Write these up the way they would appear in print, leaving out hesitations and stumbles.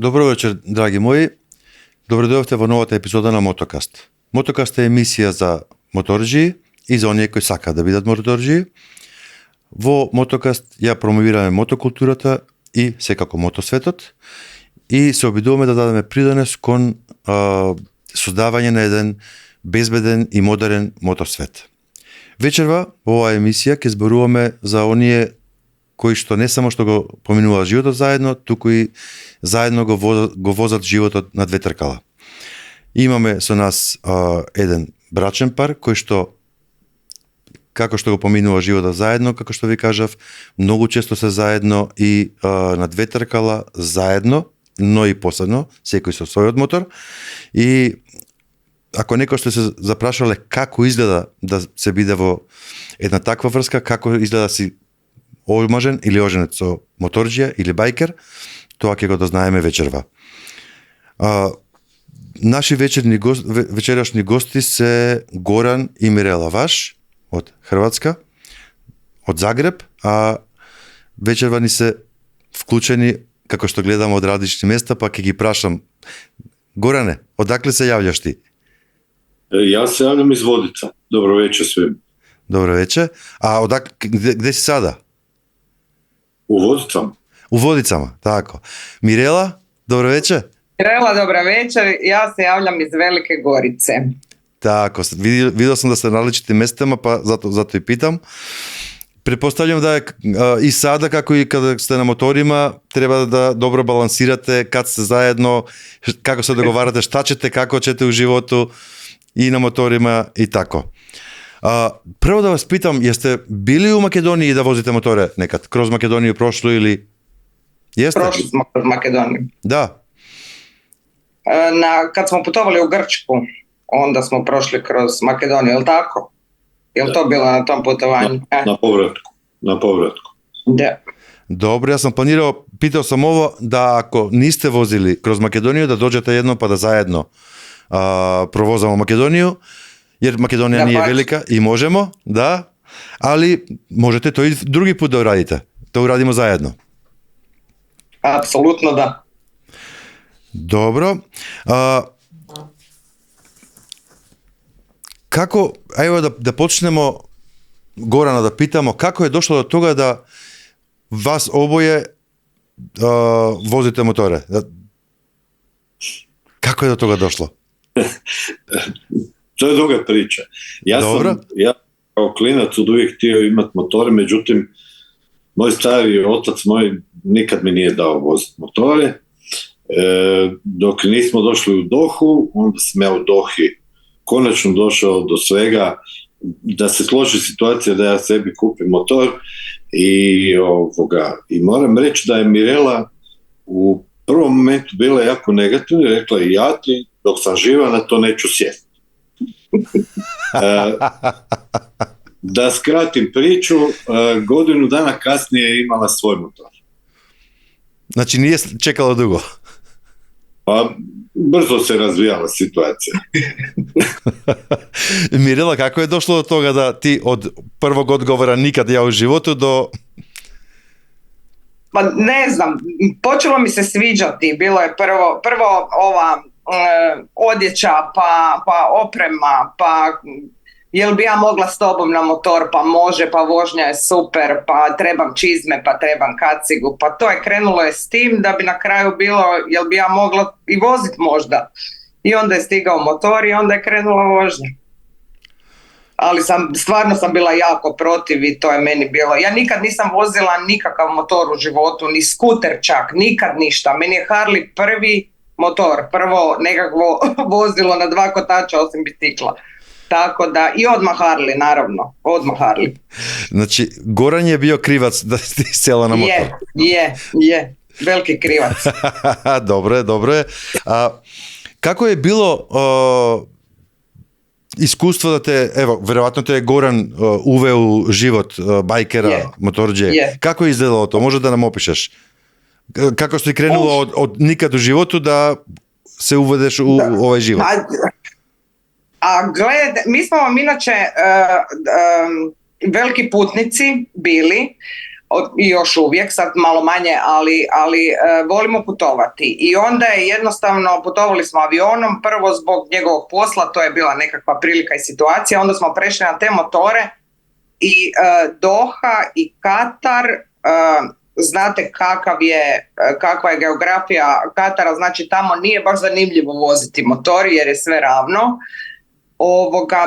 Добро вечер, драги мои. Добредојавте во новата епизода на Мотокаст. Мотокаст е емисија за моторџии и за оние кои сакаат да бидат моторџии. Во Мотокаст ја промовираме мотокултурата и секако мотосветот и се обидуваме да дадеме придонес кон создавање на еден безбеден и модерен мотосвет. Вечерва во оваа емисија ќе зборуваме за оние кои што не само што го поминуваат животот заедно, туку и заедно го возат животот на две тркала. Имаме со нас еден брачен пар кој што како што го поминува животот заедно, како што ви кажав, многу често се заедно и на две тркала заедно, но и посебно, секој со својот мотор. И ако некој што се запрашале како изгледа да се биде во една таква врска, како изгледа си омажен или оженет со моторџија или бајкер, тоа ќе го дознаеме вечерва. Наши вечерашни гости се Горан и Мирела Ваш од Хрватска, од Загреб, а вечерва ни се вклучени, како што гледам, од различни места, па ќе ги прашам. Горане, одакле се јављаш ти? Јас се јавljam из Водица. Добро вечер свим. Добро вечер. А где си сада? У Водицама. У Водицама, тако. Мирела, добро вечер. Мирела, добро вечер. Јас се јавljam из Велике Горице. Тако, видел сум да сте на различити местама, па зато и питам. Претпоставljam да е и сада, како и кога сте на моторима, треба да добро балансирате, кад сте заедно, како се договарате, шта чете, како чете у животу, и на моторима, и тако. Прво да вас питам, јесте били у Македонија да возите моторе некад? Кроз Македонија прошло или... Јесте? Прошли смо кроз Македонија. Да. Kad smo putovali u Grčku, onda smo prošli kroz Makedoniju, je li tako? Je li to bilo na tom putovanju? На повратку. Да. Добро, јас сам питал сам ово, да ако нисте возили кроз Македонија, да доđете едно па да заедно провозамо Македонија, jer Македонија не е велика и можемо, да, али можете тој и други пут да урадите. Да урадимо заедно. Апсолутно да. Добро. Како, ево да почнемо, Горана да питамо, како е дошло до тога да вас обоје возите моторе? Како е до тога дошло? To je druga priča. Ja kao klinac od uvijek htio imati motore, međutim, moj stari otac nikad mi nije dao voziti motore. Dok nismo došli u Dohu, onda sam ja u Dohi konačno došao do svega da se složi situacija da ja sebi kupim motor i moram reći da je Mirela u prvom momentu bila jako negativna i rekla ja ti dok sam živa na to neću sjesti. Da skratim priču, godinu dana kasnije je imala svoj motor. Znači nije čekala dugo? Pa brzo se razvijala situacija. Mirela, kako je došlo do toga da ti od prvog odgovora nikad ja u životu do... Pa ne znam, počelo mi se sviđati, bilo je prvo ova odjeća, pa oprema, pa jel bi ja mogla s tobom na motor, pa može, pa vožnja je super, pa trebam čizme, pa trebam kacigu, pa to je krenulo je s tim da bi na kraju bilo jel bi ja mogla i vozit možda. I onda je stigao motor i onda je krenula vožnja. Ali stvarno sam bila jako protiv i to je meni bilo. Ja nikad nisam vozila nikakav motor u životu, ni skuter čak, nikad ništa. Meni je Harley prvi motor, prvo nekakvo vozilo na dva kotača osim bicikla. Tako da, i odmah Harley, naravno, odmah Harley. Znači, Goran je bio krivac da ti sela na motor. Je, veliki krivac. Dobro je. Kako je bilo iskustvo da te, evo, verovatno te je Goran uveo u život bajkera, motorđe. Kako je izgledalo to? Može da nam opišeš? Kako si krenula od nikad u životu da se uvedeš u ovaj život? Gledajte, mi smo vam inače veliki putnici bili, i još uvijek, sad malo manje, ali volimo putovati. I onda je jednostavno, putovali smo avionom, prvo zbog njegovog posla, to je bila nekakva prilika i situacija, onda smo prešli na te motore i Doha i Katar, znate kakva je geografija Katara, znači tamo nije baš zanimljivo voziti motor jer je sve ravno.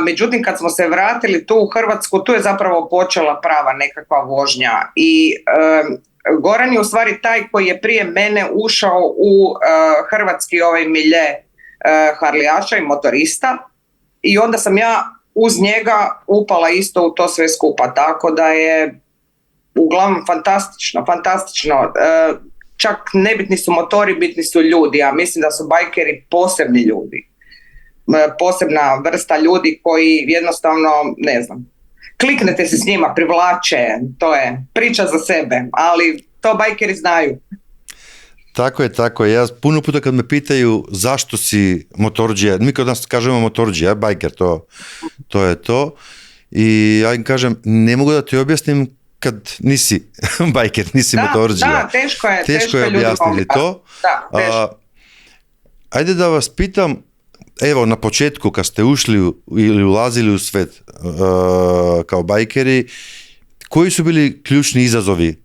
Međutim, kad smo se vratili tu u Hrvatsku, tu je zapravo počela prava nekakva vožnja i Goran je u stvari taj koji je prije mene ušao u hrvatski milje harlijaša i motorista i onda sam ja uz njega upala isto u to sve skupa, tako da je uglavnom fantastično. Čak nebitni su motori, bitni su ljudi, ja mislim da su bajkeri posebni ljudi. Posebna vrsta ljudi koji jednostavno, ne znam, kliknete se s njima, privlače, to je priča za sebe, ali to bajkeri znaju. Tako je. Ja puno puta kad me pitaju zašto si motorđija, mi kod nas kažemo motorđija, bajker, to je to. I ja im kažem, ne mogu da ti objasnim kad nisi bajker, nisi motorđija. Da, teško je objasniti to. Ajde da vas pitam, evo na početku kad ste ušli ili ulazili u svet kao bajkeri, koji su bili ključni izazovi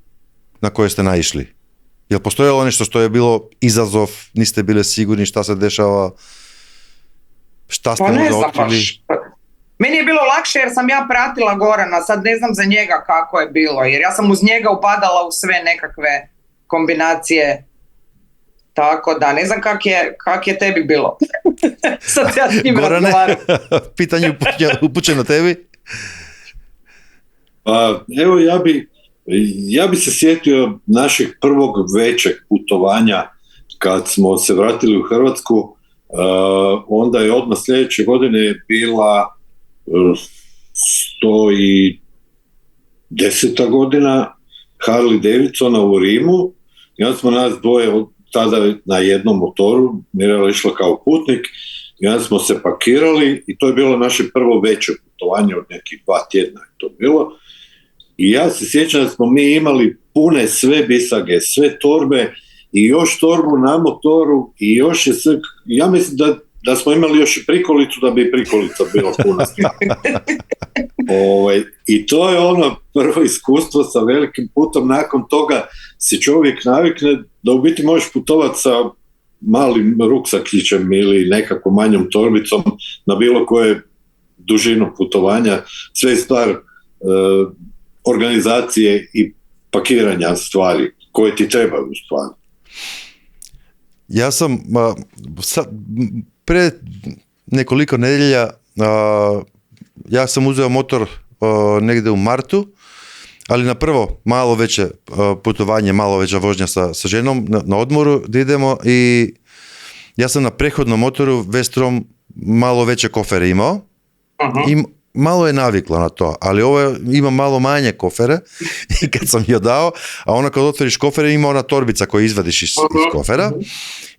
na koje ste naišli? Jel postojalo nešto što je bilo izazov, niste bili sigurni šta se dešava, šta ste možda otkrili? Meni je bilo lakše jer sam ja pratila Gorana, sad ne znam za njega kako je bilo, jer ja sam uz njega upadala u sve nekakve kombinacije. Tako da, ne znam kak je tebi bilo. Sad ja s njim razgovaram. Pitanje upućeno tebi? Evo, ja bi se sjetio našeg prvog većeg putovanja kad smo se vratili u Hrvatsku. Onda je odmah sljedeće godine bila 110. godina Harley Davidsona u Rimu. I onda smo nas dvoje tada na jednom motoru, Mirela je išla kao putnik i onda smo se pakirali i to je bilo naše prvo veće putovanje od nekih 2 tjedna je to bilo. I ja se sjećam da smo mi imali pune sve bisage, sve torbe i još torbu na motoru i još je sve, ja mislim da smo imali još i prikolicu da bi i prikolica bila puna. I to je ono prvo iskustvo sa velikim putom, nakon toga se čovjek navikne da u biti možeš putovati sa malim ruksakićem ili nekakvom manjom torbicom na bilo koje dužinu putovanja, sve je stvar organizacije i pakiranja stvari koje ti trebaju u stvari. Ja sam pre nekoliko nedjelja ja sam uzeo motor negdje u martu, ali na prvo malo veće putovanje, malo veća vožnja sa ženom na odmoru da idemo i ja sam na prehodnom motoru Vestrom malo veće kofere imao i malo je naviklo na to, ali ovo ima malo manje kofere i kad sam joj dao, a ona kad otvoriš kofere ima ona torbica koju izvadiš iz kofera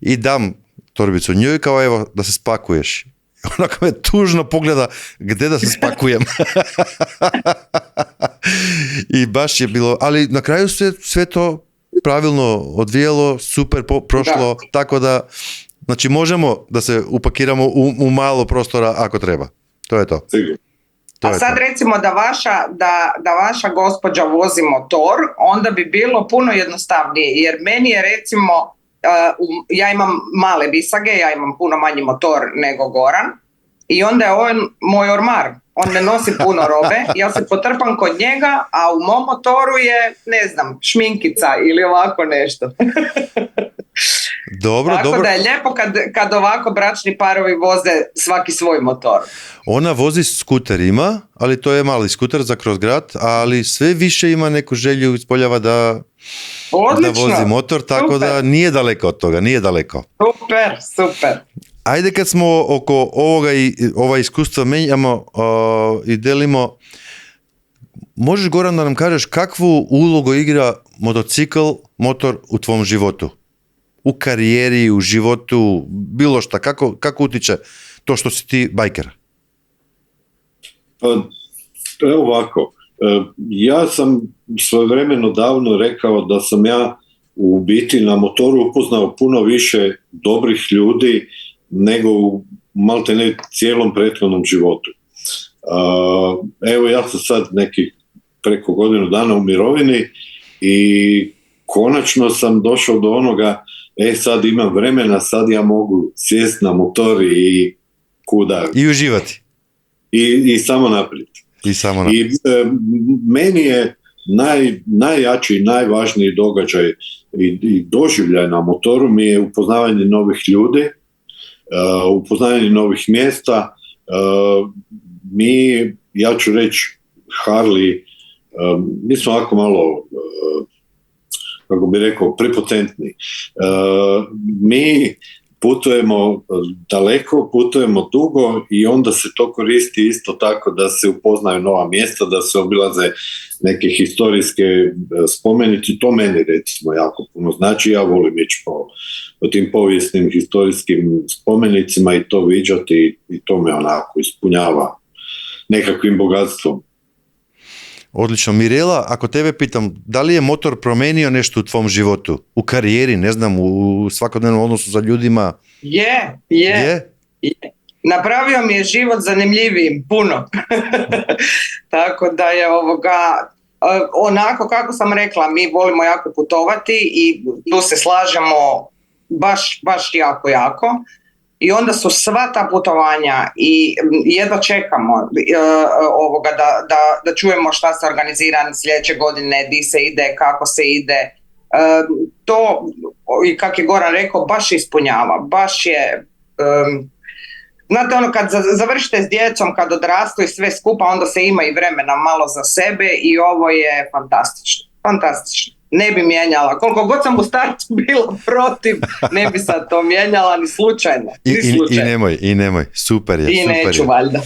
i dam torbicu njoj kao evo da se spakuješ. Onako me tužno pogleda gdje da se spakujem. I baš je bilo, ali na kraju se sve to pravilno odvijelo, super prošlo, tako da znači možemo da se upakiramo u malo prostora ako treba. To je to. A sad recimo da vaša gospođa vozi motor, onda bi bilo puno jednostavnije, jer meni je recimo, ja imam male bisage, ja imam puno manji motor nego Goran i onda je on moj ormar, on ne nosi puno robe, ja se potrpam kod njega, a u mom motoru je, ne znam, šminkica ili ovako nešto. Tako da je lijepo kad ovako bračni parovi voze svaki svoj motor. Ona vozi skuterima, ali to je mali skuter za kroz grad, ali sve više ima neku želju ispoljava da vozi motor, tako super. Da nije daleko od toga, nije daleko. Super. Ajde kad smo oko ova iskustva menjamo i delimo, možeš Goran da nam kažeš kakvu ulogu igra motor u tvom životu? U karijeri, u životu, bilo šta, kako utiče to što si ti bajker? Evo ovako, Ja sam svojevremeno davno rekao da sam ja u biti na motoru upoznao puno više dobrih ljudi nego u maltene cijelom prethodnom životu. Evo ja sam sad neki preko godinu dana u mirovini i konačno sam došao do onoga, sad imam vremena, sad ja mogu sjesti na motor i kuda. I uživati. I samo naprijed. I meni je najjači i najvažniji događaj i doživljaj na motoru mi je upoznavanje novih ljudi, upoznavanje novih mjesta. Ja ću reći Harley, mi smo ovako malo, kako bi rekao, prepotentni. Mi putujemo daleko, putujemo dugo i onda se to koristi isto tako da se upoznaju nova mjesta, da se obilaze neke historijske spomenici. To meni recimo jako puno znači. Ja volim ići po tim povijesnim historijskim spomenicima i to viđati i to me onako ispunjava nekakvim bogatstvom. Odlično. Mirela, ako tebe pitam, da li je motor promijenio nešto u tvom životu? U karijeri, ne znam, u svakodnevnom odnosu sa ljudima? Je. Napravio mi je život zanimljivijim, puno. Tako da je onako kako sam rekla, mi volimo jako putovati i tu se slažemo baš jako. I onda su sva ta putovanja i jedva čekamo da čujemo šta se organizira sljedeće godine, di se ide, kako se ide. To, i kako je Goran rekao, baš ispunjava. Baš je... Znate, kad završite s djecom, kad odrastu i sve skupa, onda se ima i vremena malo za sebe i ovo je fantastično. Ne bi mijenjala. Koliko god sam u startu bila protiv, ne bi sad to mijenjala ni slučajno. I nemoj. Super je. I neću valjda.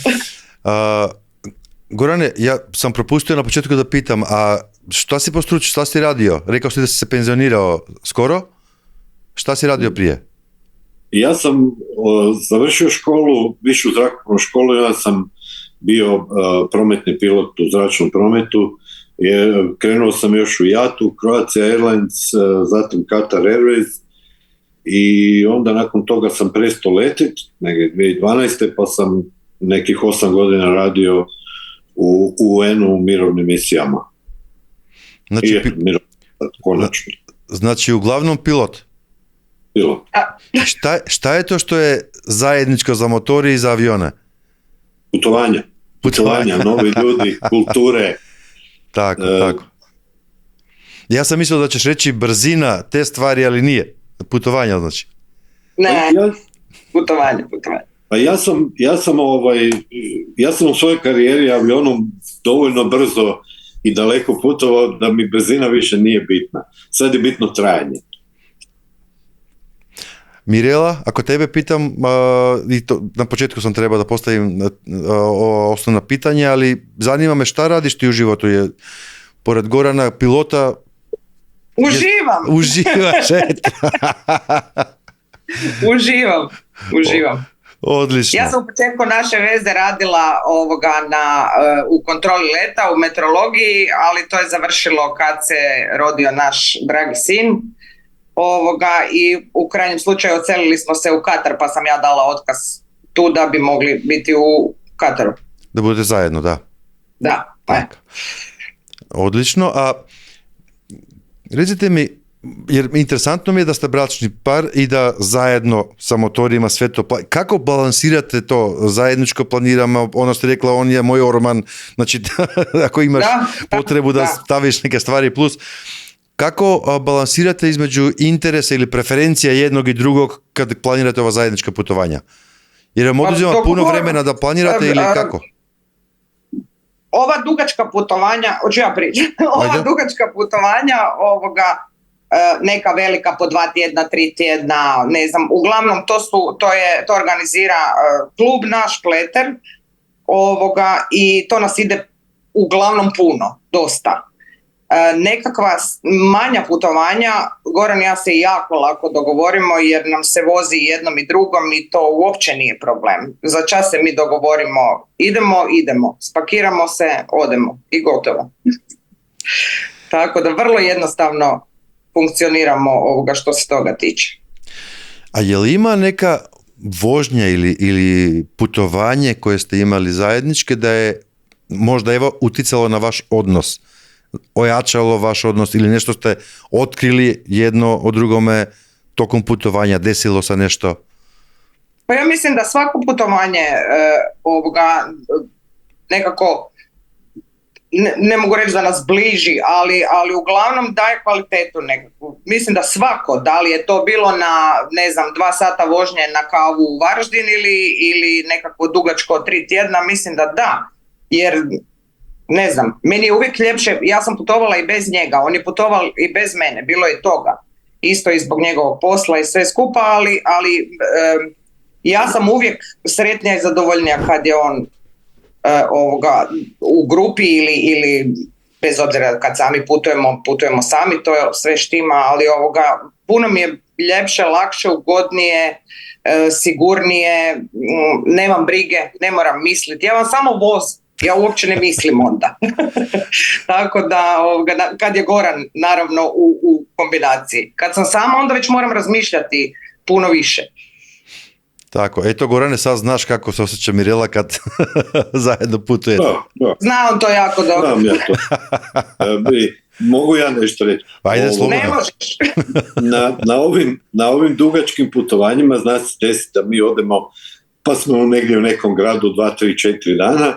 Gorane, ja sam propustio na početku da pitam, a šta si po struci, šta si radio? Rekao si da si se penzionirao skoro. Šta si radio prije? Ja sam završio školu, višu zrakoplovnu školu, ja sam bio prometni pilot u zračnom prometu. Krenuo sam još u JAT-u, Croatia Airlines, zatim Qatar Airways i onda nakon toga sam prestao letiti, negdje 2012. pa sam nekih 8 godina radio u UN-u u mirovnim misijama. Konačno. Znači uglavnom pilot? Pilot. Šta je to što je zajedničko za motori i za avione? Putovanja, novi ljudi, kulture. Tako. Ja sam mislio da ćeš reći brzina, te stvari, ali nije. Putovanja znači. Ne, putovanje. Pa ja sam u svojoj karijeri avionom dovoljno brzo i daleko putovao da mi brzina više nije bitna. Sad je bitno trajanje. Mirela, ako tebe pitam, i to, na početku sam trebao da postavim osnovna pitanja, ali zanima me šta radiš ti u životu? Pored Gorana, pilota... Uživaš, eto. Uživam. Odlično. Ja sam u početku naše veze radila u kontroli leta, u meteorologiji, ali to je završilo kad se rodio naš dragi sin. I u krajnjem slučaju odselili smo se u Katar, pa sam ja dala otkaz tu da bi mogli biti u Kataru. Da budete zajedno, da. Da. Odlično, a recite mi, jer interesantno mi je da ste bračni par i da zajedno sa motorima sve to kako balansirate to zajedničko planiramo, ono ste rekla, on je moj orman, znači ako imaš potrebu da staviš neke stvari plus, kako balansirate između interesa ili preferencija jednog i drugog kad planirate ova zajednička putovanja? Jer vam oduzima puno vremena da planirate ili kako? Ova dugačka putovanja, hoću ja pričati, dugačka putovanja, neka velika po 2 tjedna, 3 tjedna, ne znam, uglavnom to organizira klub naš, Pleter, i to nas ide uglavnom puno, dosta. Nekakva manja putovanja, Goran i ja se jako lako dogovorimo jer nam se vozi jednom i drugom i to uopće nije problem. Za čas se mi dogovorimo, idemo, spakiramo se, odemo i gotovo. Tako da vrlo jednostavno funkcioniramo ovoga što se toga tiče. A je li ima neka vožnja ili putovanje koje ste imali zajedničke da je možda evo uticalo na vaš odnos, ojačalo vaš odnos ili nešto ste otkrili jedno o drugome tokom putovanja, desilo se nešto? Pa ja mislim da svako putovanje nekako, ne mogu reći da nas bliži, ali uglavnom daje kvalitetu nekakvu. Mislim da svako, da li je to bilo na, 2 sata vožnje na kavu u Varaždin ili nekako dugačko 3 tjedna, mislim da, jer meni je uvijek ljepše, ja sam putovala i bez njega, on je putovao i bez mene, bilo je toga. Isto i zbog njegovog posla i sve skupa, ali ja sam uvijek sretnija i zadovoljnija kad je on u grupi ili bez obzira kad sami putujemo sami, to je sve štima, ali puno mi je ljepše, lakše, ugodnije, sigurnije, nemam brige, ne moram misliti, ja vam samo vozim. Ja uopće ne mislim onda. Tako da, kad je Goran, naravno, u kombinaciji. Kad sam sama, onda već moram razmišljati puno više. Tako, eto Gorane, sad znaš kako se osjeća Mirela kad zajedno putujete. Da. Zna on to jako dobro. Znam ja to. Mogu ja nešto reći? Ajde, slobodno. Ne možeš. na ovim dugačkim putovanjima zna se desiti da mi odemo, pa smo negdje u nekom gradu 2, 3, 4 dana,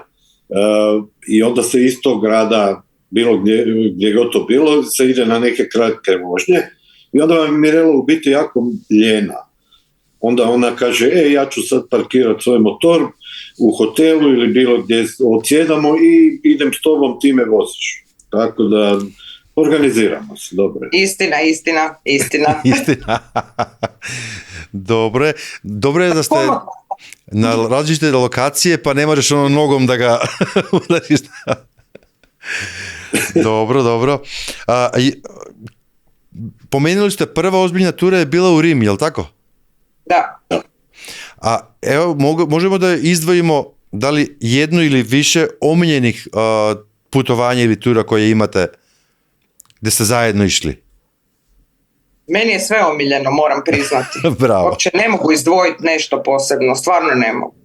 i onda se iz tog grada, bilo gdje god to bilo, se ide na neke kratke vožnje i onda vam Mirela u biti jako ljena. Onda ona kaže, ja ću sad parkirati svoj motor u hotelu ili bilo gdje odsjedamo i idem s tobom, ti me voziš. Tako da organiziramo se, dobro. Istina. Istina. Dobro je da ste na različite lokacije, pa ne možeš nogom da ga udariš. Dobro. Pomenuli ste prva ozbiljna tura je bila u Rim, je li tako? Da. A evo, možemo da izdvojimo da li jednu ili više omiljenih putovanja ili tura koje imate gdje ste zajedno išli? Meni je sve omiljeno, moram priznati. Bravo. Uopće ne mogu izdvojiti nešto posebno, stvarno ne mogu.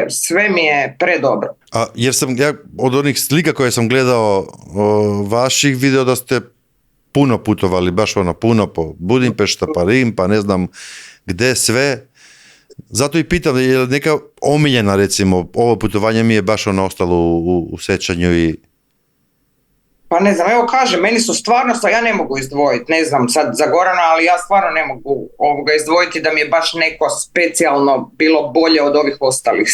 Sve mi je predobro. Jer sam ja od onih slika koje sam gledao vaših video da ste puno putovali, baš puno po Budimpešta, pa Rim, pa ne znam gde sve. Zato i pitam, je li neka omiljena, recimo, ovo putovanje mi je baš ostalo u sećanju i... Pa ne znam, evo kažem, meni su stvarno, ja ne mogu izdvojiti, ne znam sad za Gorana, ali ja stvarno ne mogu izdvojiti da mi je baš neko specijalno bilo bolje od ovih ostalih.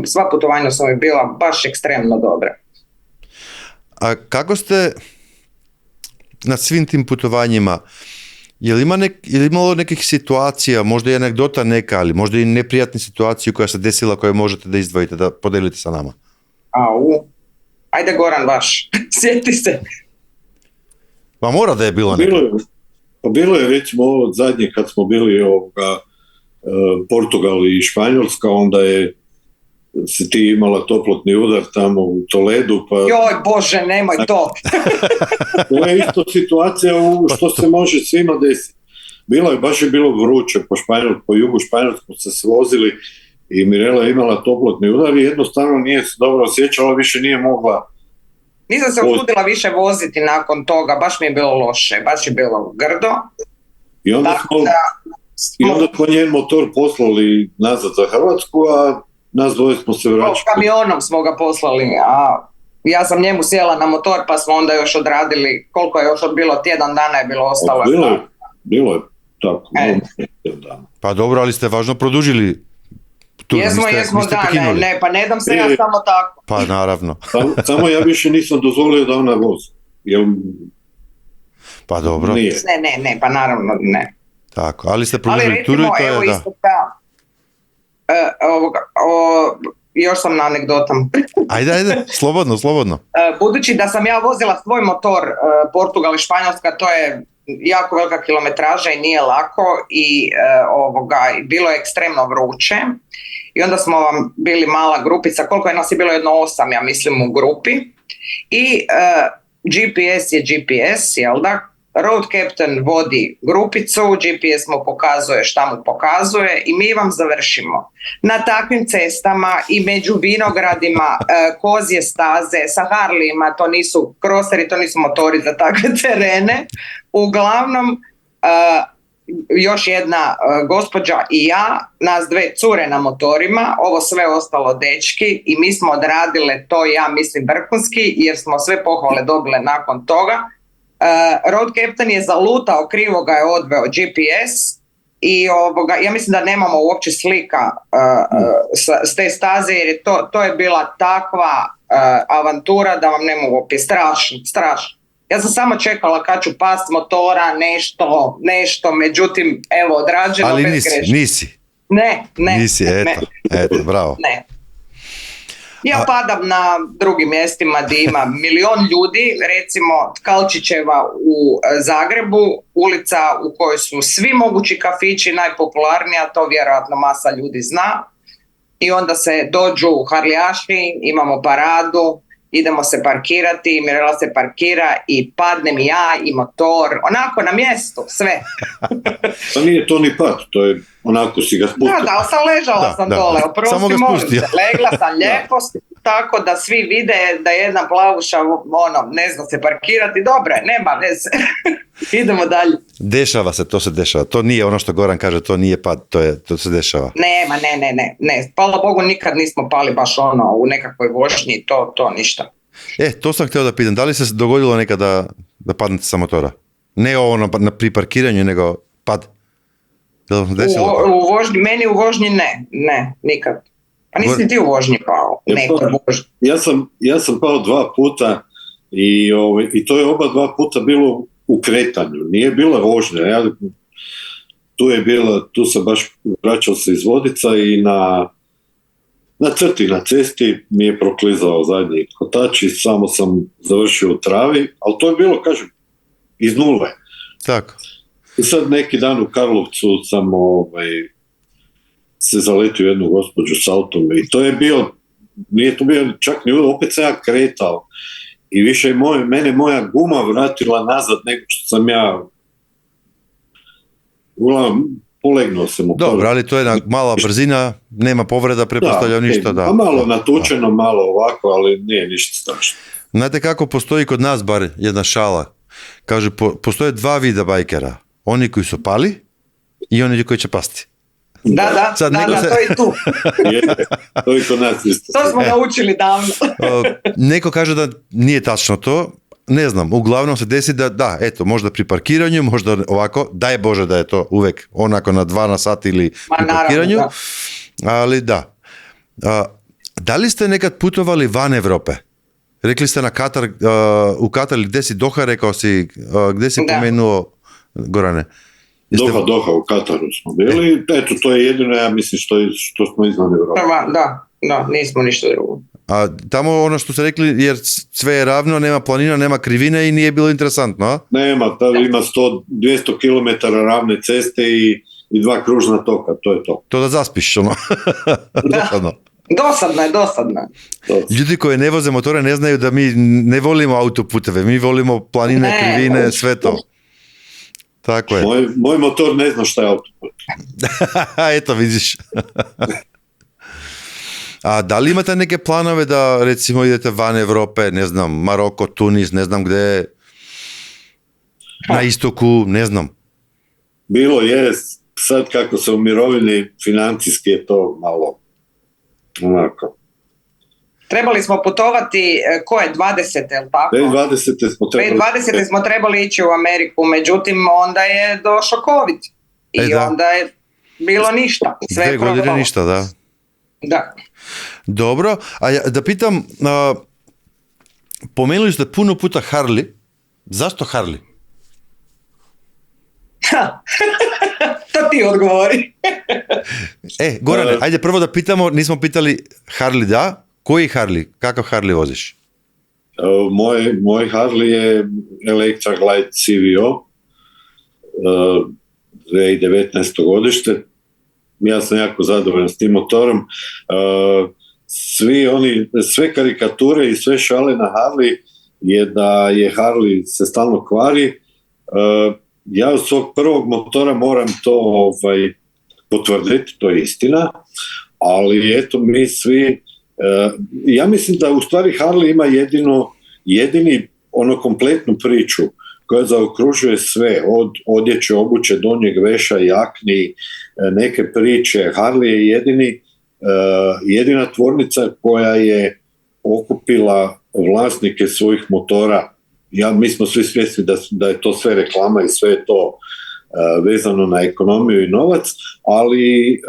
Sva putovanja su mi bila baš ekstremno dobre. A kako ste na svim tim putovanjima, je li imalo nekih situacija, možda i anegdota neka, ali možda i neprijatne situacije koja se desila koje možete da izdvojite, da podelite sa nama? Ajde Goran vaš, sjeti se. Pa mora da je bilo neka. Bilo je recimo ovo zadnje kad smo bili Portugal i Španjolska, onda je si ti imala toplotni udar tamo u Toledu. Pa... Joj Bože, nemoj to. To je isto situacija što se može svima desiti. Baš je bilo vruće po jugu Španjolsku se svozili i Mirela je imala toplotni udar i jednostavno nije se dobro osjećala, više nije mogla. Nisam se usudila više voziti nakon toga, baš mi je bilo loše, baš je bilo grdo. I onda smo njen motor poslali nazad za Hrvatsku, a nas dvoje smo se vraćali. Kamionom smo ga poslali, a ja sam njemu sjela na motor pa smo onda još odradili, koliko je još bilo, tjedan dana je bilo ostalo. Bilo je tako. Pa dobro, ali ste važno produžili. Jesmo, pa ne dam se ja samo tako. Pa naravno. Samo ja više nisam dozvolio da ona vozi. Pa dobro. Ne, pa naravno ne. Tako, ali ste produžili turu i to je da. Isto još sam na anegdotam. Ajde, slobodno. Budući da sam ja vozila svoj motor Portugal i Španjolska, to je jako velika kilometraža i nije lako i bilo je ekstremno vruće i onda smo vam bili mala grupica, koliko je nas je bilo, 8 ja mislim u grupi i GPS je GPS, jel da? Road captain vodi grupicu, GPS mu pokazuje šta mu pokazuje i mi vam završimo na takvim cestama i među vinogradima, kozje staze, sa Harlijima, to nisu kroseri, to nisu motori za takve terene. Uglavnom, još jedna gospođa i ja, nas 2 cure na motorima, ovo sve ostalo dečki i mi smo odradile to, ja mislim, vrhunski, jer smo sve pohvale dobile nakon toga. Road captain je zalutao, krivo ga je odveo GPS i ja mislim da nemamo uopće slika s te staze, jer je to je bila takva avantura da vam ne mogu opisati, strašno. Ja sam samo čekala kad ću past motora, nešto, međutim, evo, odrađeno bez greške. Ali nisi. Ne. Nisi, eto, bravo. Ne. Ja padam na drugim mjestima gdje ima milion ljudi, recimo Tkalčićeva u Zagrebu, ulica u kojoj su svi mogući kafići, najpopularnija, to vjerojatno masa ljudi zna. I onda se dođu harlijaši, imamo paradu, idemo se parkirati, Mirela se parkira i padnem ja i motor, onako na mjestu, sve. Pa nije to ni pad, to je onako si ga spustio. Da, sam ležala sam dole, oprosti, molim se, legla sam lijepo, tako da svi vide da jedna plavuša, ne zna se parkirati, dobro je, nema veze. Idemo dalje. Dešava se, to se dešava. To nije ono što Goran kaže, to nije pad, to se dešava. Ne. Hvala Bogu, nikad nismo pali baš u nekakvoj vožnji, to ništa. To sam htio da pitam, da li se dogodilo nekada da padnete sa motora? Ne pri parkiranju, nego pad? Meni u vožnji ne, nikad. Pa nisi ti u vožnji pao. Ja sam pao 2 puta i to je oba 2 puta bilo u kretanju, nije bila vožnja. Tu sam baš vraćao se iz Vodica i na crti, na cesti mi je proklizao zadnji kotač i samo sam završio u travi, ali to je bilo, kažem, iz nule. Tako. I sad neki dan u Karlovcu sam se zaletio jednu gospođu s autom i to je bio, nije to bio čak ni opet se ja kretao i više je mene moja guma vratila nazad nego što sam ja polegnuo sam. Dobro, ali to je jedna mala brzina, nema povreda, pretpostavljam ništa. Da. Malo natučeno, malo ovako, ali nije ništa strašno. Znate kako postoji kod nas bar jedna šala? Kaže, postoje 2 vida bajkera. Oni koji su pali i oni koji će pasti. Da, to je tu. To je kod nas isto. To smo naučili davno. Neko kaže da nije tačno to, ne znam, uglavnom se desi da, eto, možda pri parkiranju, možda ovako, daj Bože da je to uvek onako na 2 na sat ili pri parkiranju, da. Ali da. Da li ste nekad putovali van Evrope? Rekli ste na Katar, u Katar, gdje si Doha, rekao si, gdje si pomenuo, Gorane? Doha, u Kataru smo bili, eto, to je jedino, ja mislim, što smo izvan Evrope. Da, nismo ništa drugo. A tamo ono što ste rekli, jer sve je ravno, nema planina, nema krivine i nije bilo interesantno, a? Nema, ima 200 km ravne ceste i 2 kružna toka, to je to. To da zaspiš, ono. Dosadno. Dosadno je. Ljudi koji ne voze motore ne znaju da mi ne volimo autoputeve, mi volimo planine, krivine, sve to. Tako je. Moj motor ne zna šta je autoput. Eto, vidiš. A da li imate neke planove da recimo idete van Evrope, ne znam, Maroko, Tunis, ne znam gde, na istoku, ne znam. Bilo je, sad kako se u mirovini financijski je to malo onako. Trebali smo putovati, ko je 20, je li tako? 20. smo trebali ići u Ameriku, međutim onda je došao COVID i onda je bilo ništa. Sve 2 godine ništa, da. Da. Dobro, a da pitam, pomenuli ste puno puta Harley, zašto Harley? To Sad ti odgovori. Gorane, ajde prvo da pitamo, nismo pitali Harley da, koji Harley, kakav Harley voziš? Moj Harley je Electra Glide CVO, 2019. godište. Ja sam jako zadovoljan s tim motorom. Sve karikature i sve šale na Harley je da je Harley se stalno kvari. Ja od svog prvog motora moram to potvrditi, to je istina, ali eto mi svi, ja mislim da u stvari Harley ima jedini kompletnu priču koja zaokružuje sve, od odjeće, obuće, donjeg veša, jakni, neke priče. Harley je jedina tvornica koja je okupila vlasnike svojih motora. Mi smo svi svjesni da je to sve reklama i sve je to vezano na ekonomiju i novac, ali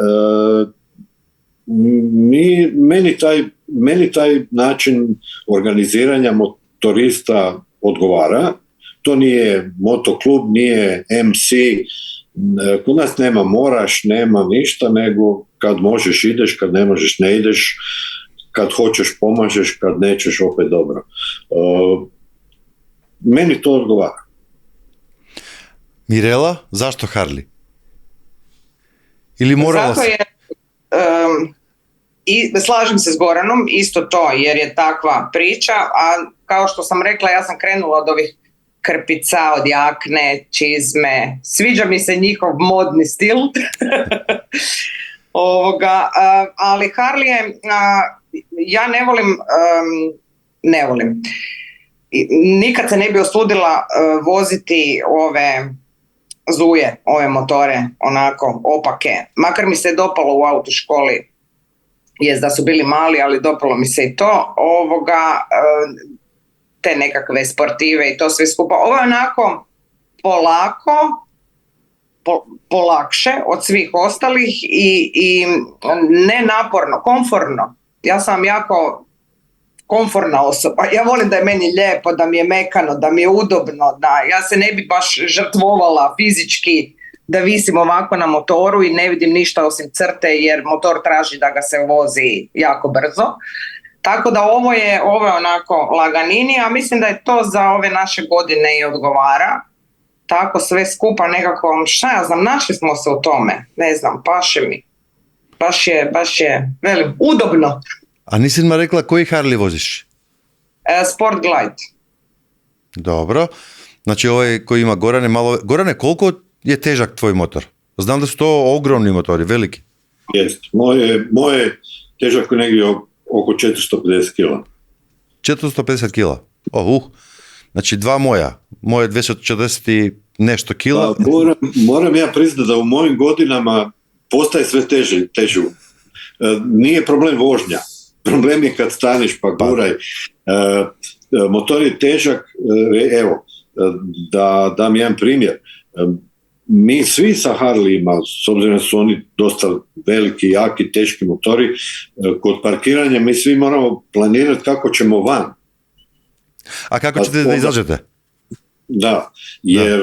meni taj način organiziranja motorista odgovara. To nije motoklub, nije MC, kod nas nema moraš, nema ništa, nego kad možeš ideš, kad ne možeš ne ideš, kad hoćeš pomažeš, kad nećeš opet dobro. Meni to odgovara. Mirela, zašto Harley? Ili morala Zato je, slažem se s Goranom, isto to, jer je takva priča, a kao što sam rekla, ja sam krenula od ovih krpica, od jakne, čizme, sviđa mi se njihov modni stil. Ali Harley je, ja ne volim. Nikad se ne bi osudila voziti ove zuje, ove motore, onako opake. Makar mi se dopalo u autoškoli, jest da su bili mali, ali dopalo mi se i to. Te nekakve sportive i to sve skupa. Ovo je onako polako, polakše od svih ostalih i nenaporno, komforno. Ja sam jako komforna osoba. Ja volim da je meni lijepo, da mi je mekano, da mi je udobno, da ja se ne bi baš žrtvovala fizički da visim ovako na motoru i ne vidim ništa osim crte jer motor traži da ga se vozi jako brzo. Tako da ovo je onako laganini, a mislim da je to za ove naše godine i odgovara. Tako sve skupa nekako, šta ja znam, našli smo se u tome, ne znam, paše mi. Baš je, velim, udobno. A nisi mi rekla koji Harley voziš? Sport Glide. Dobro. Znači ovaj koji ima Gorane malo... Gorane, koliko je težak tvoj motor? Znam da su to ogromni motori, veliki. Jest. Moje težak je negdje oko 450 kila. 450 kila? Znači dva moja. Moje 240 i nešto kila. Pa, moram ja priznati da u mojim godinama postaje sve težu. Nije problem vožnja. Problem je kad staniš pa guraj. Motor je težak. Evo, da dam jedan primjer. Mi svi sa Harleyima, s obzirom da su oni dosta veliki, jaki, teški motori, kod parkiranja mi svi moramo planirati kako ćemo van. A kako ćete da izađete? Da, jer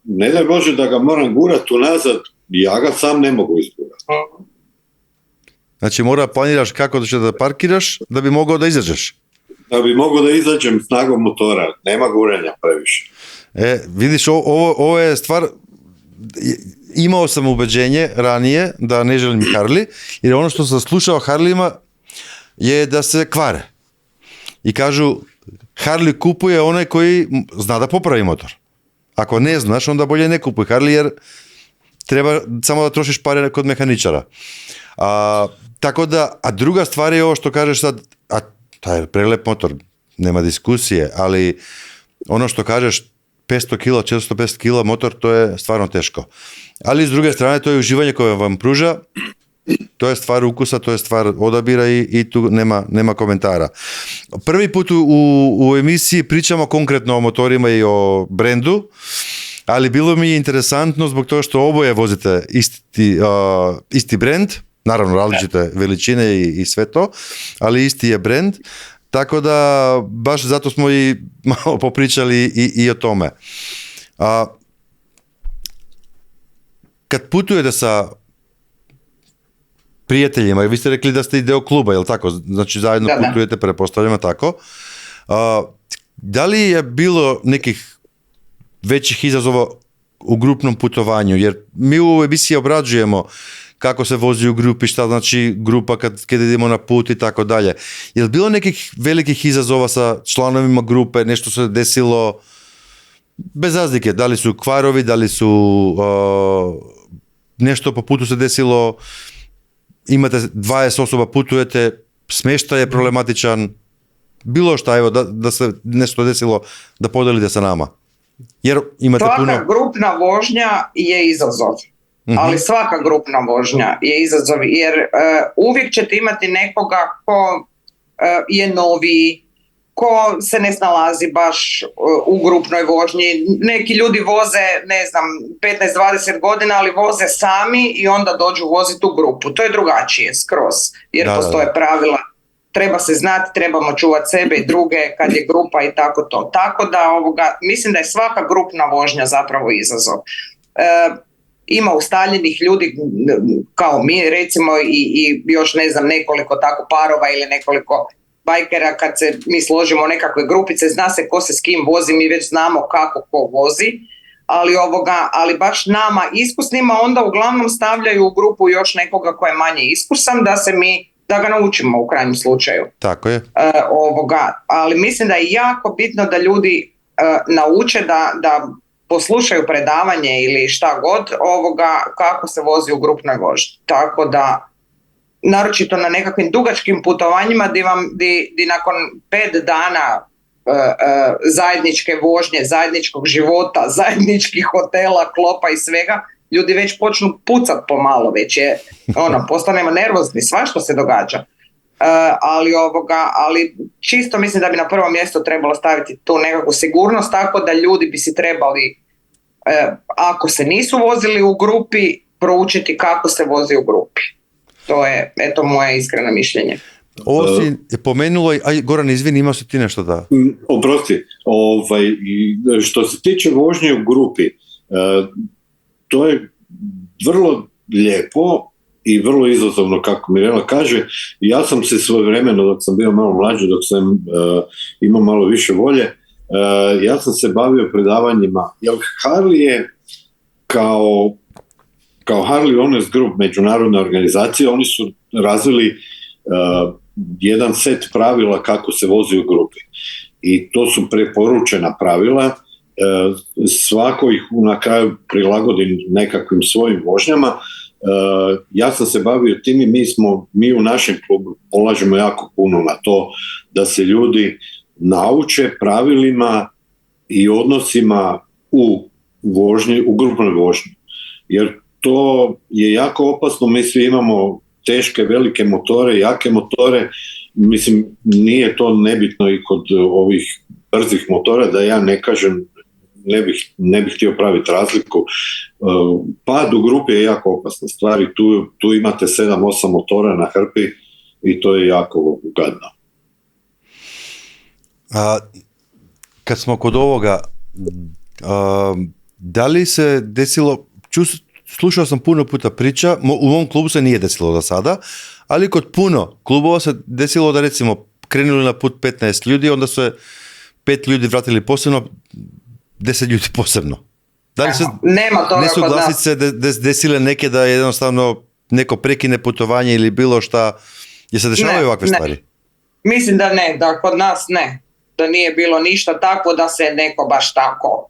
ne daj Bože da ga moram gurati unazad, ja ga sam ne mogu izgurati. Znači mora planiraš kako će da parkiraš da bi mogao da izađeš. Da bi mogao da izađem snagom motora, nema guranja previše. Vidiš, ovo je stvar, imao sam ubeđenje ranije da ne želim Harley, jer ono što sam slušao Harleyima je da se kvare. I kažu, Harley kupuje onaj koji zna da popravi motor. Ako ne znaš, onda bolje ne kupuj Harley, jer treba samo da trošiš pare kod mehaničara. Tako da, a druga stvar je ovo što kažeš sad, a taj je prelep motor, nema diskusije, ali ono što kažeš, 500 kila, 450 kila motor, to je stvarno teško. Ali s druge strane, to je uživanje koje vam pruža, to je stvar ukusa, to je stvar odabira i tu nema komentara. Prvi put u emisiji pričamo konkretno o motorima i o brendu, ali bilo mi je interesantno zbog toga što oboje vozite isti brend, naravno različite veličine i sve to, ali isti je brend, tako da baš zato smo i malo popričali i o tome. kad putujete sa prijateljima, vi ste rekli da ste i deo kluba, je li tako? Znači zajedno putujete, pretpostavljamo tako. Da li je bilo nekih većih izazova u grupnom putovanju? Jer mi u emisiji obrađujemo kako se vozi u grupi, šta znači grupa kad idemo na put i tako dalje. Je li bilo nekih velikih izazova sa članovima grupe, nešto se desilo bez razlike, da li su kvarovi, da li su nešto po putu se desilo, imate 20 osoba, putujete, smještaj je problematičan, bilo šta, evo, da se nešto desilo, da podelite sa nama. Jer imate svaka grupna vožnja je izazov. Ali svaka grupna vožnja je izazov, jer uvijek ćete imati nekoga ko je noviji, ko se ne snalazi baš u grupnoj vožnji. Neki ljudi voze, ne znam, 15-20 godina, ali voze sami i onda dođu voziti u grupu. To je drugačije skroz, jer postoje pravila. Treba se znati, trebamo čuvati sebe i druge kad je grupa i tako to. Tako da mislim da je svaka grupna vožnja zapravo izazov. Ima ustaljenih ljudi kao mi recimo i još ne znam nekoliko tako parova ili nekoliko bajkera, kad se mi složimo nekakve grupice, zna se ko se s kim vozi, mi već znamo kako ko vozi, ali baš nama iskusnima onda uglavnom stavljaju u grupu još nekoga ko je manje iskusan da ga naučimo u krajnjem slučaju. Tako je. Ali mislim da je jako bitno da ljudi nauče da poslušaju predavanje ili šta god kako se vozi u grupnoj vožnji. Tako da, naročito na nekakvim dugačkim putovanjima di nakon 5 dana zajedničke vožnje, zajedničkog života, zajedničkih hotela, klopa i svega, ljudi već počnu pucat pomalo, već je, postanemo nervozni, svašta se događa. Ali čisto mislim da bi na prvo mjesto trebalo staviti tu nekakvu sigurnost, tako da ljudi bi si trebali, ako se nisu vozili u grupi, proučiti kako se vozi u grupi. To je, moje iskreno mišljenje. Ovo si pomenulo, Goran, izvini, imao si ti nešto da... Oprosti, što se tiče vožnje u grupi, to je vrlo lijepo i vrlo izazovno, kako Mirela kaže. Ja sam se svojevremeno, dok sam bio malo mlađi, dok sam imao malo više volje, ja sam se bavio predavanjima, jer Harley je kao Harley Owners Group, međunarodna organizacija, oni su razvili jedan set pravila kako se vozi u grupi. I to su preporučena pravila, svako ih na kraju prilagodi nekakvim svojim vožnjama. Ja sam se bavio tim i mi u našem klubu polažemo jako puno na to da se ljudi nauče pravilima i odnosima u vožnji, u grupnoj vožnji. Jer to je jako opasno, mi svi imamo teške, velike motore, jake motore, mislim nije to nebitno i kod ovih brzih motora, da ja ne kažem, ne bih htio praviti razliku. Pad u grupi je jako opasna stvar i tu imate 7-8 motora na hrpi i to je jako gadno. Kad smo kod ovoga, da li se desilo, slušao sam puno puta priča, u mom klubu se nije desilo do sada, ali kod puno klubova se desilo da recimo krenuli na put 15 ljudi, onda se 5 ljudi vratili posebno, 10 ljudi posebno. Da li se nesuglasice desile neke da jednostavno neko prekine putovanje ili bilo šta, je se dešavaju ovakve stvari? Mislim da ne, da kod nas ne. Da nije bilo ništa tako da se neko baš tako,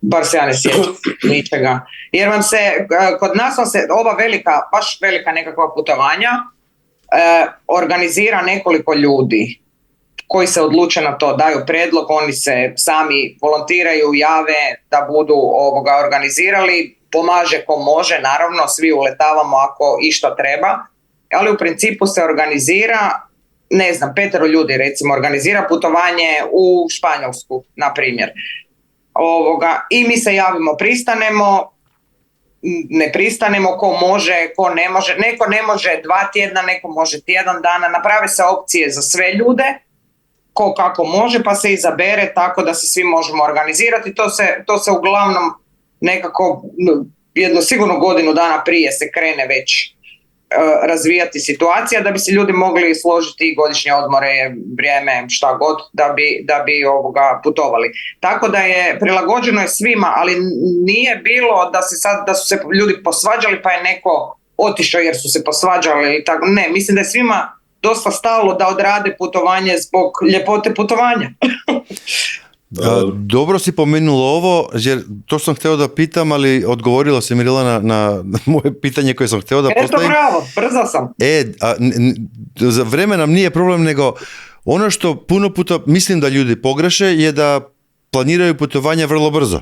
bar se ja ne sjećam ničega. Jer kod nas vam se ova baš velika nekakva putovanja organizira nekoliko ljudi koji se odluče na to, daju predlog, oni se sami volontiraju, jave da budu organizirali, pomaže ko može, naravno, svi uletavamo ako išta treba, ali u principu se organizira, ne znam, 5 ljudi recimo organizira putovanje u Španjolsku, na primjer. I mi se javimo, pristanemo, ne pristanemo, ko može, ko ne može, neko ne može 2 tjedna, neko može tjedan dana, naprave se opcije za sve ljude, ko kako može, pa se izabere tako da se svi možemo organizirati. To se uglavnom nekako jedno sigurno godinu dana prije se krene već razvijati situacija da bi se ljudi mogli složiti godišnje odmore, vrijeme, šta god, da bi putovali. Tako da je prilagođeno je svima, ali nije bilo da su se ljudi posvađali pa je neko otišao jer su se posvađali. Tako. Ne, mislim da je svima dosta stalo da odrade putovanje zbog ljepote putovanja. Dobro si pomenula ovo, jer to sam htio da pitam, ali odgovorila si Mirela na moje pitanje koje sam htio da postavim. Bravo, brzo sam. Za vreme nam nije problem, nego ono što puno puta mislim da ljudi pogreše je da planiraju putovanja vrlo brzo.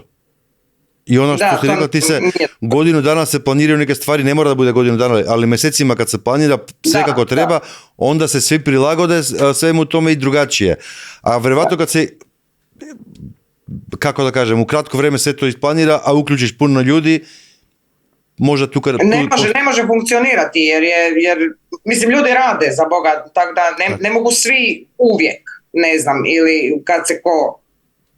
I ono što ti rekla, ti se godinu dana se planiraju neke stvari, ne mora da bude godinu dana, ali mjesecima kad se planira sve kako treba, onda se svi prilagode svemu tome i drugačije. A vjerovatno kad se, kako da kažem, u kratko vrijeme sve to isplanira, a uključiš puno ljudi, možda tu ne može funkcionirati, jer mislim, ljudi rade za Boga, tako da ne mogu svi uvijek, ne znam, ili kad se ko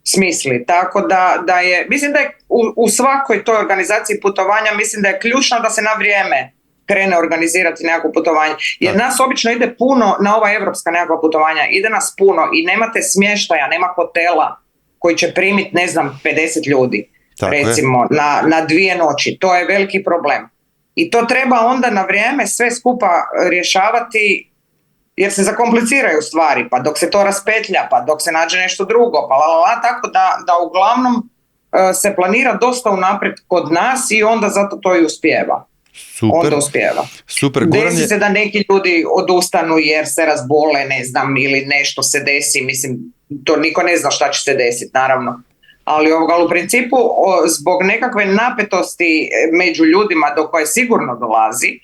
smisli, tako da je, mislim da je u svakoj toj organizaciji putovanja, mislim da je ključno da se na vrijeme krene organizirati nekako putovanje, jer nas obično ide puno na ova evropska nekakva putovanja, ide nas puno i nemate smještaja, nema hotela koji će primiti, ne znam, 50 ljudi, tako recimo, na 2 noći, to je veliki problem. I to treba onda na vrijeme sve skupa rješavati, jer se zakompliciraju stvari, pa dok se to raspetlja, pa dok se nađe nešto drugo, pa tako da uglavnom se planira dosta unaprijed kod nas i onda zato to i uspijeva. Super. Desi se da neki ljudi odustanu jer se razbole, ne znam, ili nešto se desi, mislim, to niko ne zna šta će se desiti, naravno. Ali u principu, zbog nekakve napetosti među ljudima do koje sigurno dolazi,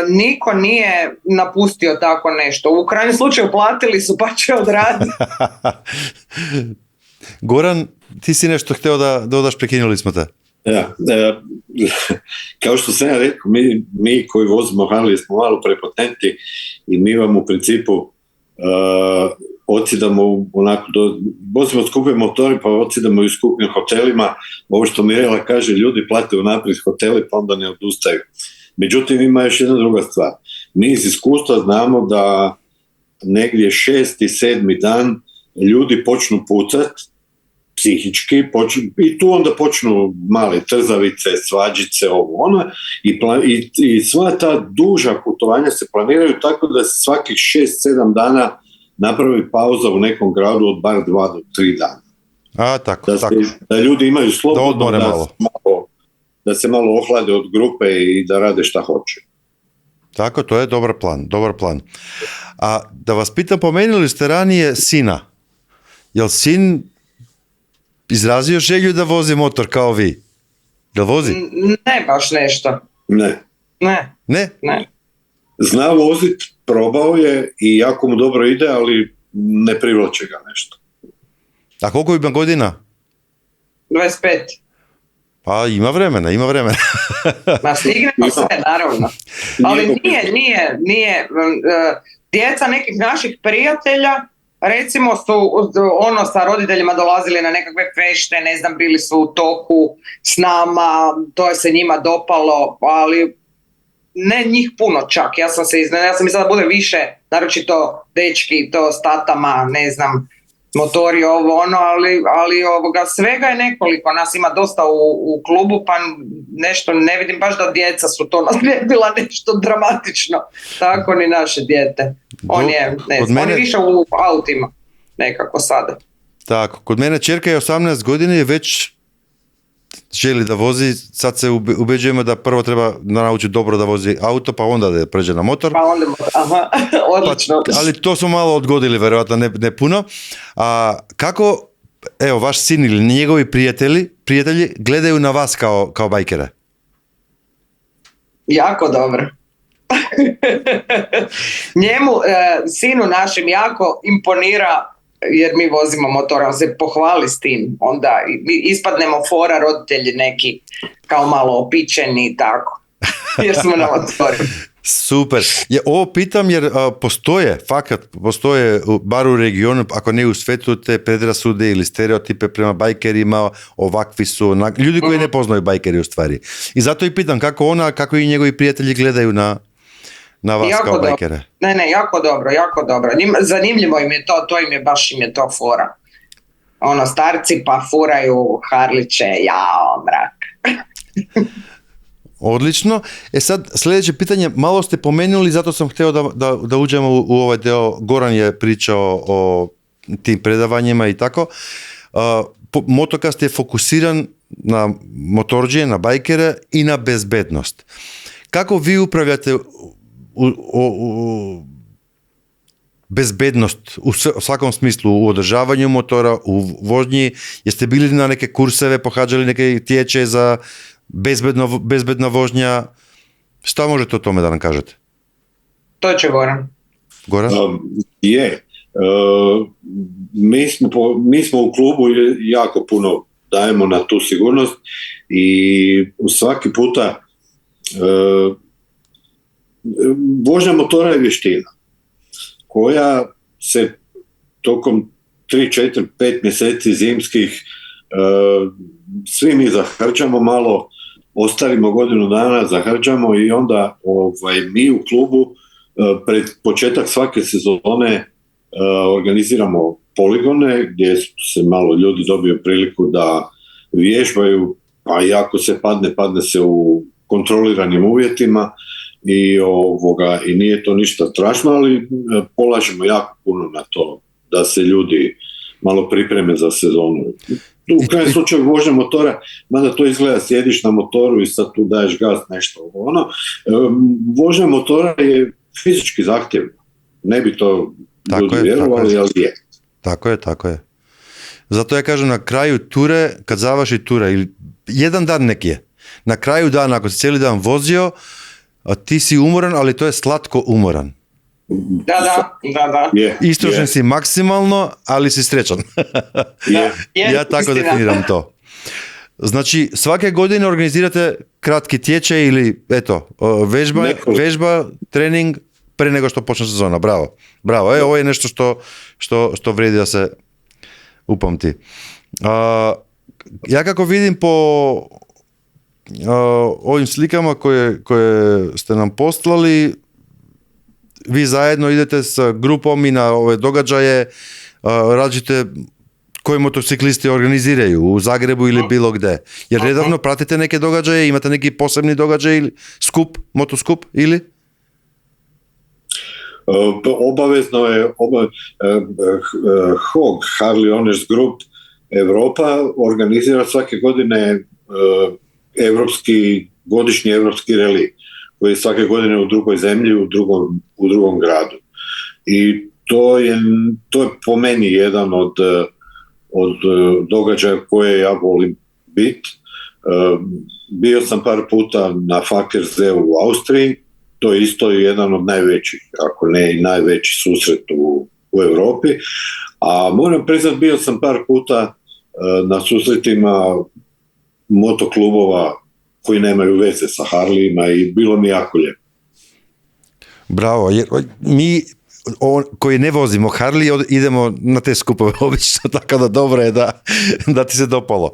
niko nije napustio tako nešto. U krajnjem slučaju platili su pa će odraditi. Goran, ti si nešto htio da dodaš, prekinuli smo te. Kao što sam ja rekao, mi koji vozimo Harley smo malo prepotentni i mi vam u principu odsidamo onako, vozimo skupe motori pa odsidamo i skupim hotelima. Ovo što Mirela kaže, ljudi plate unaprijed hoteli pa onda ne odustaju. Međutim, ima još jedna druga stvar. Mi iz iskustva znamo da negdje 6. i 7. dan ljudi počnu pucat psihički i tu onda počnu male trzavice, svađice, ovo ono i sva ta duža putovanja se planiraju tako da se svakih 6-7 dana napravi pauza u nekom gradu od bar 2 do 3 dana. Tako. Da ljudi imaju slobodno da se malo ohlade od grupe i da rade šta hoće. Tako, to je dobar plan. A da vas pitam, pomenuli ste ranije sina. Jel sin izrazio želju da vozi motor kao vi? Jel vozi? Ne baš nešto. Ne? Zna vozit, probao je i jako mu dobro ide, ali ne privlače ga nešto. A koliko ima godina? 25. Pa ima vremena. Ma stignemo sve, naravno. Ali nije. Djeca nekih naših prijatelja, recimo su sa roditeljima dolazili na nekakve fešte, ne znam, bili su u toku s nama, to je se njima dopalo, ali ne njih puno čak. Ja sam mislila da bude više, naročito dečki, to s tatama, ne znam, motori, ovo ono, ali svega je nekoliko, nas ima dosta u klubu, pa nešto ne vidim baš da djeca su to naslijedila nešto dramatično, tako ni naše dijete. On je više u autima nekako sada. Tako, kod mene ćerka je 18 godina i već želi da vozi, sad se ubeđujemo da prvo treba naučiti dobro da vozi auto, pa onda da pređe na motor. Pa onda, odlično. Ali to smo malo odgodili, verovatno ne puno. A kako, evo, vaš sin ili njegovi prijatelji gledaju na vas kao bajkere? Jako dobro. Njemu, sinu našem, jako imponira jer mi vozimo motor, on se pohvali s tim, onda ispadnemo fora roditelji neki kao malo opičeni i tako, jer smo na motoru. Super. Ovo pitam jer postoje bar u regionu, ako ne u svetu, te predrasude ili stereotipe prema bajkerima, ovakvi su, ljudi koji ne poznaju bajkeri u stvari. I zato i pitam kako i njegovi prijatelji gledaju na vas jako kao bajkere. Ne, jako dobro. Zanimljivo im je to im je to fora. Starci pa furaju Harliće, jao, mrak. Odlično. Sad, sljedeće pitanje, malo ste pomenuli, zato sam htio da uđemo u ovaj deo. Goran je pričao o tim predavanjima i tako. Motocast je fokusiran na motorđije, na bajkere i na bezbednost. Kako vi upravljate bezbednost u svakom smislu, u održavanju motora, u vožnji? Jeste bili na neke kurseve, pohađali neke tječe za bezbedna vožnja? Šta možete o tome da nam kažete? To će Goran. Goran? Mi smo u klubu jako puno dajemo na tu sigurnost i svaki puta vožnja motora je vještina koja se tokom 3, 4, 5 mjeseci zimskih svi mi zahrčamo malo, ostarimo godinu dana, zahrčamo i onda mi u klubu pred početak svake sezone organiziramo poligone gdje se malo ljudi dobiju priliku da vježbaju, a i ako se padne se u kontroliranim uvjetima i nije to ništa strašno, ali polažemo jako puno na to da se ljudi malo pripreme za sezonu. U krajem slučaju vožnja motora, mada to izgleda sjediš na motoru i sad tu daješ gas, nešto vožnja motora je fizički zahtjevna. Ne bi to ljudi vjerovali, ali je. Tako je. Zato ja kažem, na kraju ture, kad završi tura, ili jedan dan nek je, na kraju dana, ako si cijeli dan vozio, ti si umoran, ali to je slatko umoran. Da. Istrošen si maksimalno, ali si srećan. Ja tako definiram to. Znači, svake godine organizirate kratki tječaj ili vežba, trening pre nego što počne sezona. Bravo. Ovo je nešto što vredi da se upamti. Ja kako vidim po ovim slikama koje ste nam poslali, vi zajedno idete sa grupom i na ove događaje, radite koji motociklisti organiziraju u Zagrebu ili bilo gde. Jer redovno pratite neke događaje, imate neki posebni događaj ili motoskup ili? Obavezno je HOG, Harley Owners Group Europa, organizira svake godine godišnji evropski reli koji je svake godine u drugoj zemlji, u drugom gradu. I to je po meni jedan od događaja koje ja volim biti. Bio sam par puta na Fakersee u Austriji, to je isto jedan od najvećih, ako ne i najveći susret u Europi. A moram priznat, bio sam par puta na susretima motoklubova koji nemaju veze sa Harlijima i bilo mi jako lijepo. Bravo, jer mi koji ne vozimo Harley idemo na te skupove obično, tako da dobro je da ti se dopalo.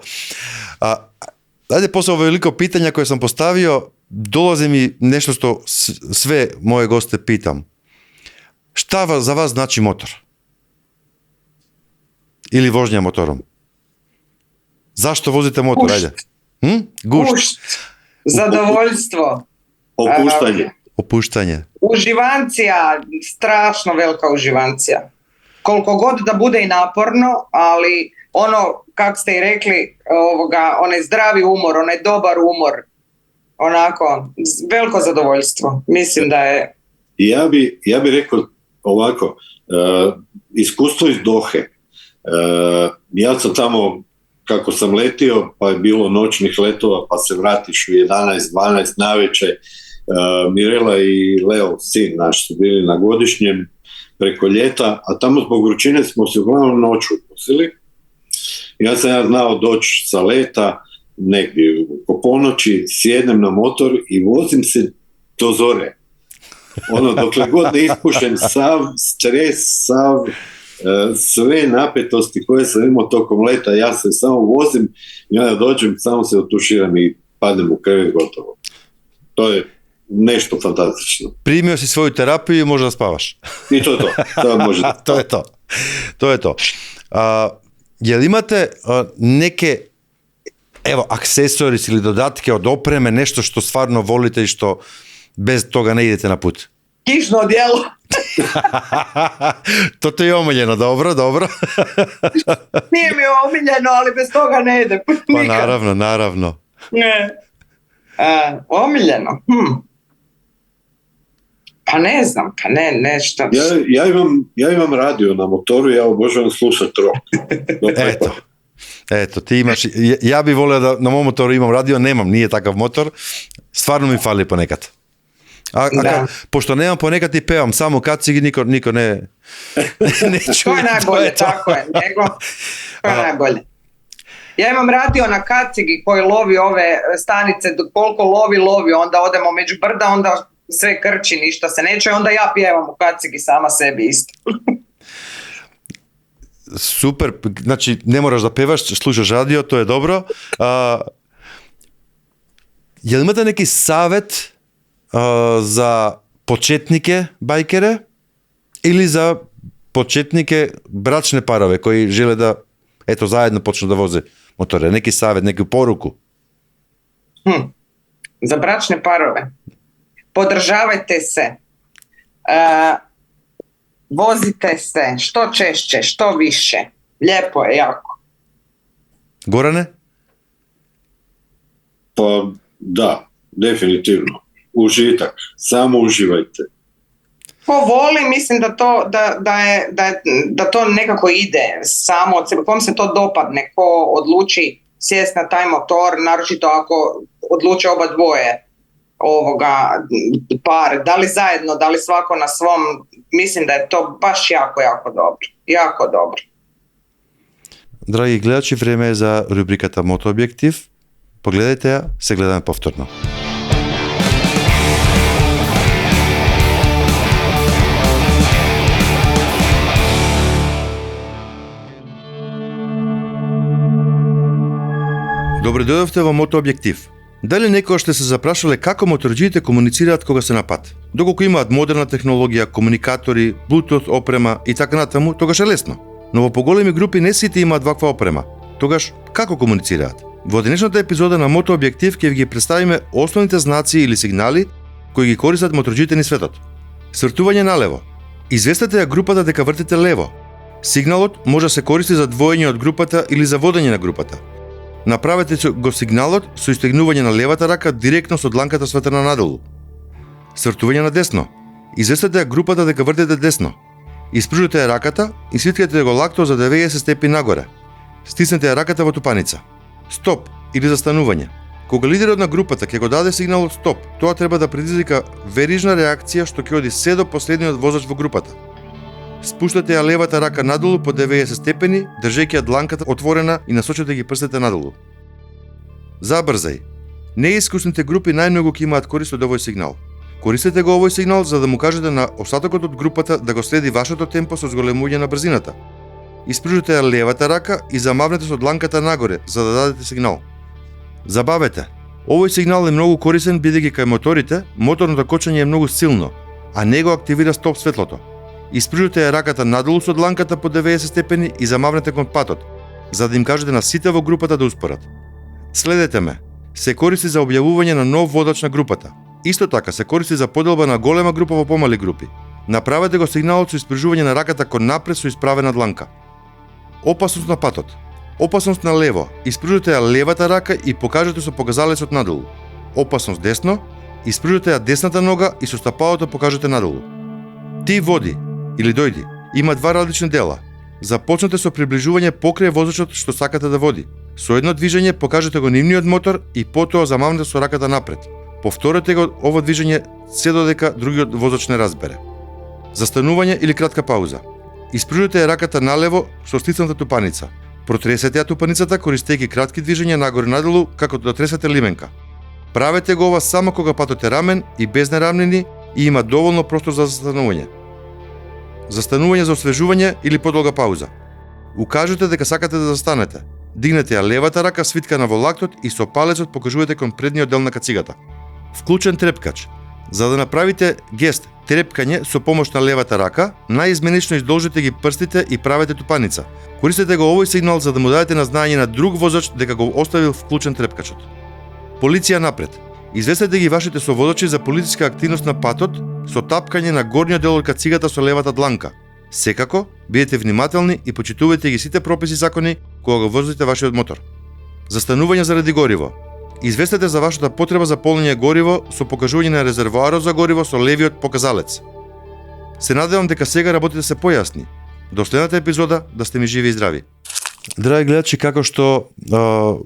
Ajde, posle ovo veliko pitanja koje sam postavio, dolazi mi nešto što sve moje goste pitam. Šta za vas znači motor? Ili vožnja motorom? Zašto vozite motor? Ajde. Gušt. Zadovoljstvo. Opuštanje. Uživancija, strašno velika uživancija. Koliko god da bude i naporno, ali kako ste i rekli, onaj zdravi umor, onaj dobar umor, onako, veliko zadovoljstvo. Mislim da je... Ja bi rekao ovako, iskustvo iz Dohe. Ja sam tamo, kako sam letio, pa je bilo noćnih letova, pa se vratiš u 11-12 navečer. Mirela i Leo, sin naš, su bili na godišnjem preko ljeta, a tamo zbog vrućine smo se uglavnom noću upustili. Ja sam znao doći sa leta negdje oko ponoći, sjednem na motor i vozim se do zore. dokle god ne ispušem sav stres, sve napetosti koje sam imao tokom leta, ja se samo vozim i onda dođem, samo se otuširam i padnem u krevet, gotovo. To je nešto fantastično. Primio si svoju terapiju i možda spavaš. I to je to. To je to. Jel imate neke aksesoris ili dodatke od opreme, nešto što stvarno volite i što bez toga ne idete na put? Kišno odijelo. To ti je omiljeno, dobro. Nije mi omiljeno, ali bez toga ne ide. Pa naravno. Ne. Omiljeno. Pa ne znam, nešto. Ja imam radio na motoru, ja obožavam slušati rock. Eto, ti imaš, ja bih volio da na mom motoru imam radio, nemam, nije takav motor, stvarno mi fali ponekad. Pošto nemam, ponekad i pevam, samo kacigi, niko ne čuje. To je najbolje, tako je. To je najbolje. Ja imam radio na kacigi koji lovi ove stanice, koliko lovi, onda odemo među brda, onda sve krči, ništa se neće, onda ja pjevam u kacigi sama sebi isto. Super, znači ne moraš da pevaš, slušaš radio, to je dobro. Jel imate neki savjet za početnike bajkere ili za početnike bračne parove koji žele da zajedno počnu da voze motore? Neki savjet, neku poruku? Za bračne parove. Podržavajte se. Vozite se što češće, što više. Lijepo je jako. Gorane? Pa da, definitivno. Užitak. Samo uživajte. Ko voli, mislim da to nekako ide samo od sebe. Kom se to dopadne, ko odluči sjesti na taj motor, naročito ako odluče oba dvoje par, da li zajedno, da li svako na svom, mislim da je to baš jako dobro. Jako dobro. Dragi gledači, vrijeme je za rubrikata Motoobjektiv. Pogledajte ja, se gledam povtorno. Добре дојдовте во Мотообјектив. Дали некој сте се запрашале како моторџиите комуницираат кога се на пат? Доколку имаат модерна технологија, комуникатори, Bluetooth опрема и така натаму, тогаш е лесно. Но во поголеми групи не сите имаат ваква опрема. Тогаш како комуницираат? Во денешната епизода на Мотообјектив ќе ви ги представиме основните знаци или сигнали кои ги користат моторџиите низ светот. Свртување налево. Известете ја групата дека вртите лево. Сигналот може да се користи за двоење од групата или за водење на групата. Направете го сигналот со истегнување на левата рака директно со дланката светена надолу. Свртување на десно. Известете ја групата дека вртите десно. Испружете ја раката и свиткате го лакто за 90 степени нагоре. Стиснете ја раката во тупаница. Стоп или застанување. Кога лидерот на групата ќе го даде сигналот стоп, тоа треба да предизвика верижна реакција што ќе оди се до последниот возач во групата. Спуштате ја левата рака надолу по 90 степени, држејќи ја дланката отворена и насочете ги прстите надолу. Забрзај. Неискусните групи најмногу ќе имаат корист од овој сигнал. Користете го овој сигнал за да му кажете на остатокот од групата да го следи вашето темпо со зголемување на брзината. Испружете ја левата рака и замавнете со дланката нагоре за да дадете сигнал. Забавете. Овој сигнал е многу корисен бидејќи кај моторите моторното кочење е многу силно, а не го активира стоп светлото. Испружете ја раката надолу со дланката по 90 степени и замавнете кон патот, за да им кажете на сите во групата да успорат. Следете ме. Се користи за објавување на нов водач на групата. Исто така се користи за поделба на голема група во помали групи. Направете го сигналот со испружување на раката кон напред со исправена дланка. Опасност на патот. Опасност на лево. Испружете ја левата рака и покажете со показалецот надолу. Опасност десно. Испружете ја десната нога и со стапалото покажете надолу. Ти води или дојди има два различни дела. Започнете со приближување покрај возачот што сакате да води. Со едно движење покажете го нивниот мотор и потоа замавнете со раката напред. Повторете го ово движење се додека другиот возач не разбере. Застанување или кратка пауза. Испружете ја раката налево со стисната тупаница. Протресете ја тупаницата користејќи кратки движења нагоре-надолу како да тресете лименка. Правете го ова само кога патот е рамен и без нерамнини и има доволно простор за застанување. Застанување за освежување или подолга пауза. Укажете дека сакате да застанете. Дигнете ја левата рака свиткана во лактот и со палецот покажувате кон предниот дел на кацигата. Вклучен трепкач. За да направите гест трепкање со помош на левата рака, наизменично издолжите ги прстите и правете тупаница. Користете го овој сигнал за да му дадете на знаење на друг возач дека го оставил вклучен трепкачот. Полиција напред. Известете ги вашите совозачи за полициска активност на патот со тапкање на горниот дел од кацигата со левата дланка. Секако, бидете внимателни и почитувајте ги сите прописи и закони кога го возите вашиот мотор. Застанување заради гориво. Известете за вашата потреба за полнење гориво со покажување на резервоарот за гориво со левиот показалец. Се надевам дека сега работите се појасни. До следната епизода да сте ми живи и здрави. Драги гледачи, како што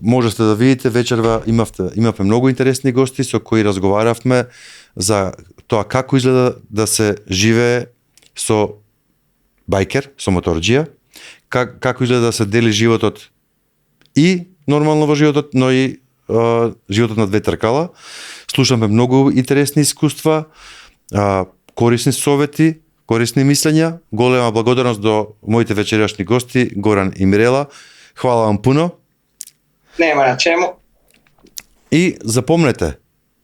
можете да видите, вечерва имавме многу интересни гости со кои разговаравме за тоа како изгледа да се живее со бајкер, со моторџија, како изгледа да се дели животот и нормално во животот, но и животот на две тркала. Слушаме многу интересни искуства, корисни совети, корисни мислења. Голема благодарност до моите вечерашни гости, Горан и Мирела. Хвала вам пуно. Нема на чему. И запомнете,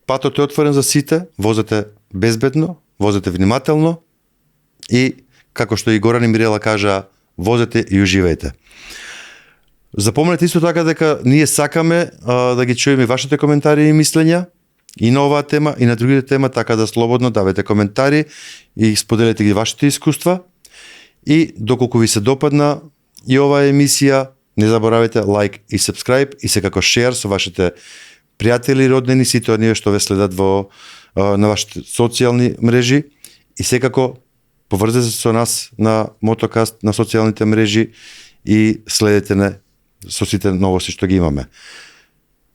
патот е отворен за сите, возете безбедно, возете внимателно и, како што и Горан и Мирела кажа, возете и уживајте. Запомнете исто така дека ние сакаме да ги чуеме вашите коментари и мислења и на оваа тема и на другите тема, така да слободно давете коментари и споделете ги вашите искуства. И доколку ви се допадна и оваа емисија, не заборавајте лайк и subscribe и секако шер со вашите пријатели, роднини, сите оние што ве следат на вашите социјални мрежи и секако поврзете се со нас на Мотокаст на социјалните мрежи и следете не со сите новости што ги имаме.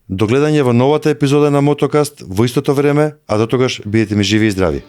До гледање во новата епизода на Мотокаст во истото време, а до тогаш бидете ми живи и здрави.